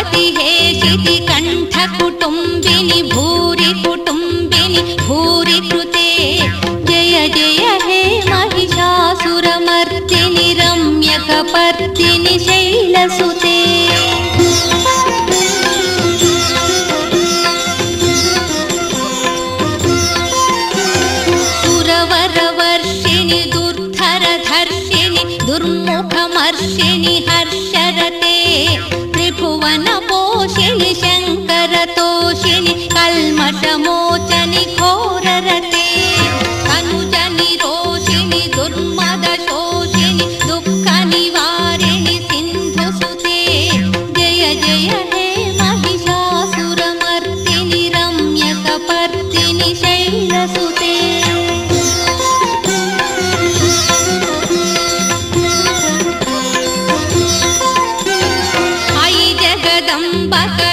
भवति हेशिति कण्ठकुटुम्बिनि भूरि कुटुम्बिनि भूरि कृते जय जय हे महिषासुरमर्दिनि रम्यकपर्दिनि शैलसुते सुरवरवर्षिणि दुर्धरधर्षिणि दुर्मुखमर्षिणि हर्षरते त्रिभुवनपोषिणि शङ्करतोषिणि कल्मषमोचनि घोररते तनुजनिरोषिणि दुर्मदशोषिणि दुःखनिवारिणि सिन्धुसुते जय जय हे महिषासुरमर्दिनि रम्यकपर्दिनि शैलसुते जगदम्बक